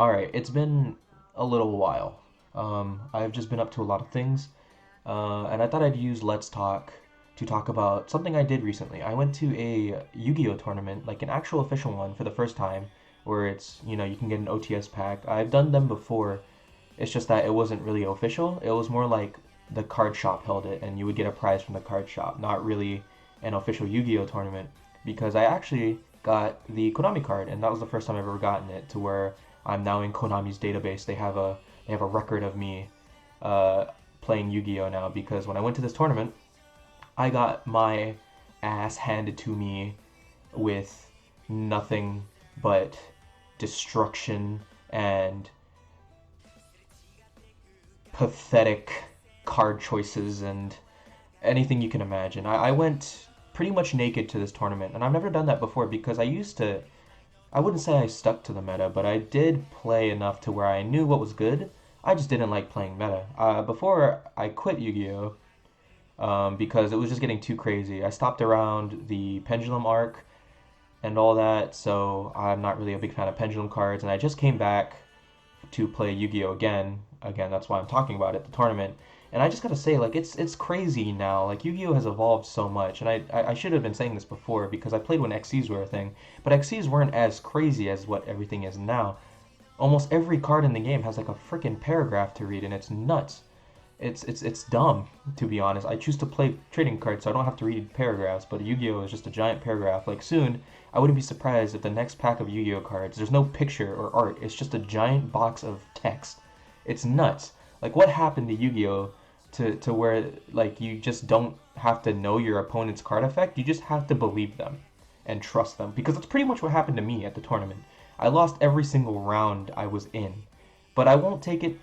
Alright, it's been a little while. I've just been up to a lot of things, and I thought I'd use Let's Talk to talk about something I did recently. I went to a Yu-Gi-Oh tournament, like an actual official one for the first time, where you can get an OTS pack. I've done them before, it's just that it wasn't really official. It was more like the card shop held it, and you would get a prize from the card shop, not really an official Yu-Gi-Oh tournament. Because I actually got the Konami card, and that was the first time I've ever gotten it. To where I'm now in Konami's database. They have a record of me uh, playing Yu-Gi-Oh now. Because when I went to this tournament, I got my ass handed to me with nothing but destruction and pathetic card choices and anything you can imagine. I went pretty much naked to this tournament, and I've never done that before because I wouldn't say I stuck to the meta, but I did play enough to where I knew what was good. I just didn't like playing meta. Before I quit Yu-Gi-Oh! Because it was just getting too crazy. I stopped around the Pendulum arc and all that, so I'm not really a big fan of Pendulum cards, and I just came back to play Yu-Gi-Oh again. Again, that's why I'm talking about it, the tournament. And I just gotta say, like, it's crazy now. Like, Yu-Gi-Oh has evolved so much, and I should have been saying this before because I played when XCs were a thing, but XCs weren't as crazy as what everything is now. Almost every card in the game has like a freaking paragraph to read, and it's nuts. It's dumb, to be honest. I choose to play trading cards so I don't have to read paragraphs, but Yu-Gi-Oh is just a giant paragraph. Like, soon, I wouldn't be surprised if the next pack of Yu-Gi-Oh cards, there's no picture or art. It's just a giant box of text. It's nuts. Like, what happened to Yu-Gi-Oh to where like you just don't have to know your opponent's card effect. You just have to believe them and trust them, because that's pretty much what happened to me at the tournament. I lost every single round I was in, but I won't take it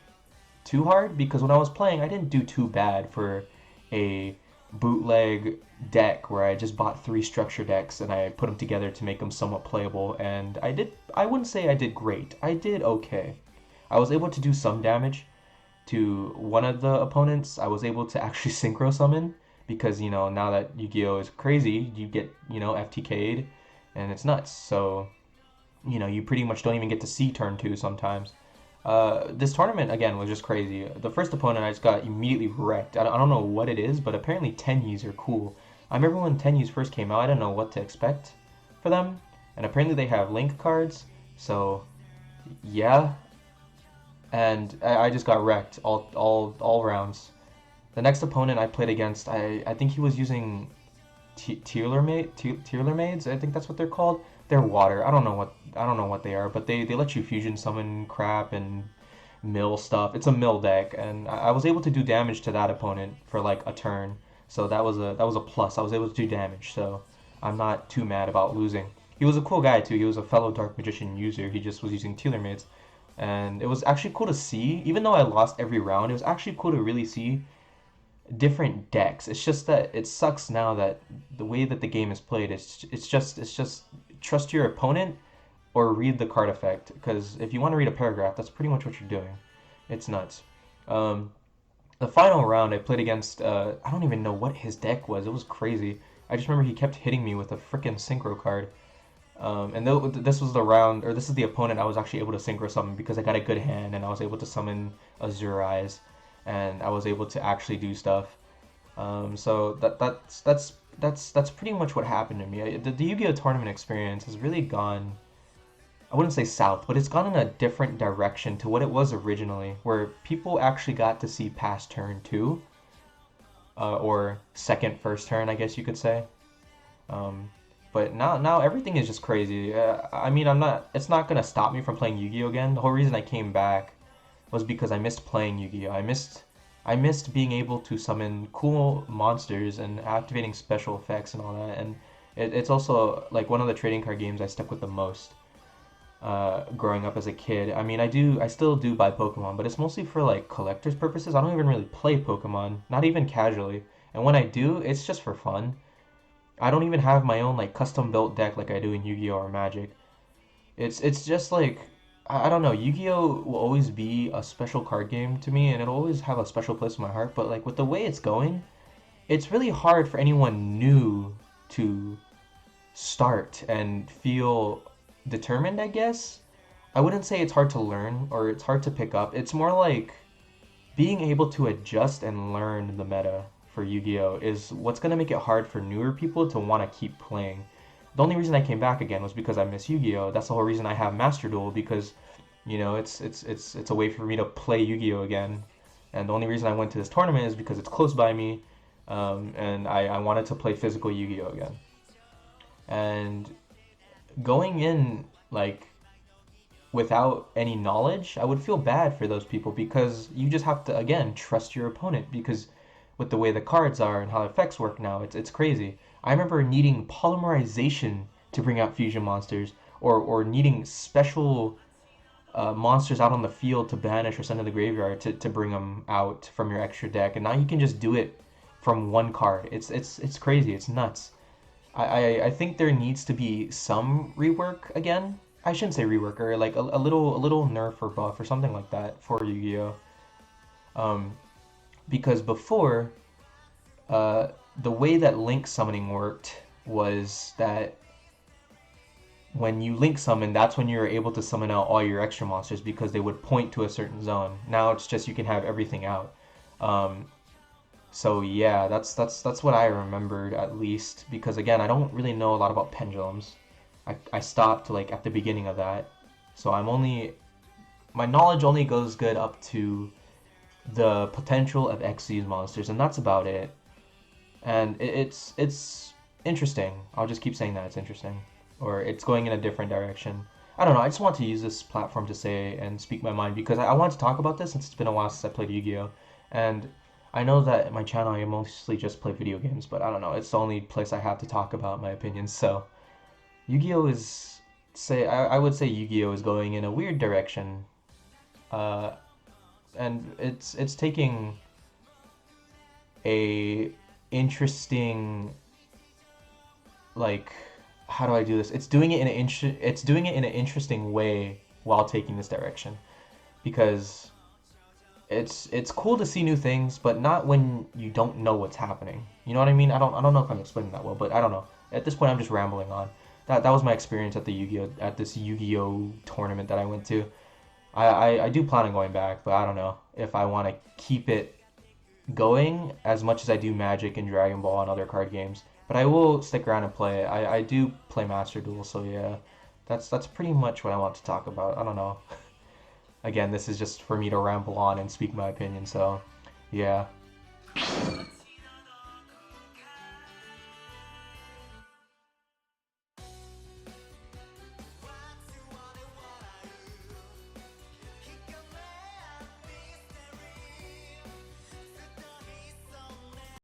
too hard because when I was playing, I didn't do too bad for a bootleg deck where I just bought three structure decks and I put them together to make them somewhat playable. And I wouldn't say I did great. I did okay. I was able to do some damage to one of the opponents. I was able to actually synchro summon because, now that Yu-Gi-Oh is crazy, you get, FTK'd and it's nuts. So, you pretty much don't even get to see turn two sometimes. This tournament again was just crazy. The first opponent I just got immediately wrecked. I don't know what it is, but apparently Tenyis are cool. I remember when Tenyis first came out, I didn't know what to expect for them, and apparently they have link cards. So yeah, and I just got wrecked all rounds. The next opponent I played against, I think he was using Tearler Maids. I think that's what they're called. They're water. I don't know what they are, but they let you fusion summon crap and mill stuff. It's a mill deck, and I was able to do damage to that opponent for like a turn. So that was a plus. I was able to do damage, so I'm not too mad about losing. He was a cool guy too. He was a fellow Dark Magician user. He just was using Tealer Maids, and it was actually cool to see. Even though I lost every round, it was actually cool to really see different decks. It's just that it sucks now that the way that the game is played, it's just trust your opponent or read the card effect. Because if you want to read a paragraph, that's pretty much what you're doing. It's nuts. Um, the final round I played against, I don't even know what his deck was. It was crazy. I just remember he kept hitting me with a freaking synchro card. And this was the round, or this is the opponent I was actually able to synchro summon because I got a good hand and I was able to summon Azure Eyes, and I was able to actually do stuff. So that's pretty much what happened to me. The Yu-Gi-Oh tournament experience has really gone. I wouldn't say south, but it's gone in a different direction to what it was originally, where people actually got to see past turn two, or second first turn, I guess you could say. Um, but now everything is just crazy. I mean, I'm not. It's not gonna stop me from playing Yu-Gi-Oh again. The whole reason I came back was because I missed playing Yu-Gi-Oh. I missed being able to summon cool monsters and activating special effects and all that. And it's also like one of the trading card games I stuck with the most. Growing up as a kid. I mean, I still do buy Pokemon, but it's mostly for like collector's purposes. I don't even really play Pokemon, not even casually. And when I do, it's just for fun. I don't even have my own like custom built deck like I do in Yu-Gi-Oh or Magic. It's just like I don't know. Yu-Gi-Oh will always be a special card game to me, and it'll always have a special place in my heart. But like with the way it's going, it's really hard for anyone new to start and feel determined, I guess. I wouldn't say it's hard to learn or it's hard to pick up. It's more like being able to adjust and learn the meta for Yu-Gi-Oh is what's going to make it hard for newer people to want to keep playing. The only reason I came back again was because I miss Yu-Gi-Oh. That's the whole reason I have Master Duel, because it's a way for me to play Yu-Gi-Oh again. And the only reason I went to this tournament is because it's close by me, and I wanted to play physical Yu-Gi-Oh again. And going in like without any knowledge, I would feel bad for those people because you just have to again trust your opponent because with the way the cards are and how effects work now, it's crazy. I remember needing polymerization to bring out fusion monsters, or needing special monsters out on the field to banish or send to the graveyard to bring them out from your extra deck, and now you can just do it from one card. It's crazy. It's nuts. I think there needs to be some rework again. I shouldn't say rework, or like a little nerf or buff or something like that for Yu-Gi-Oh. Um, because before, uh, the way that link summoning worked was that when you link summon, that's when you're able to summon out all your extra monsters because they would point to a certain zone. Now it's just you can have everything out. Um, so yeah, that's what I remembered at least because again, I don't really know a lot about pendulums. I stopped like at the beginning of that. So my knowledge only goes good up to the potential of Xyz monsters, and that's about it. And it's interesting. I'll just keep saying that it's interesting, or it's going in a different direction. I don't know. I just want to use this platform to say and speak my mind because I want to talk about this since it's been a while since I played Yu-Gi-Oh, and I know that my channel I mostly just play video games, but I don't know. It's the only place I have to talk about my opinions. So Yu-Gi-Oh is I would say Yu-Gi-Oh is going in a weird direction, uh, and it's taking a interesting like how do I do this? It's doing it in an interesting way while taking this direction because it's cool to see new things, but not when you don't know what's happening. You know what I mean? I don't know if I'm explaining that well, but I don't know. At this point, I'm just rambling on. That was my experience at the Yu-Gi-Oh at this Yu-Gi-Oh tournament that I went to. I do plan on going back, but I don't know if I want to keep it going as much as I do Magic and Dragon Ball and other card games. But I will stick around and play it. I do play Master Duel, so yeah, that's pretty much what I want to talk about. I don't know. Again, this is just for me to ramble on and speak my opinion. So, yeah.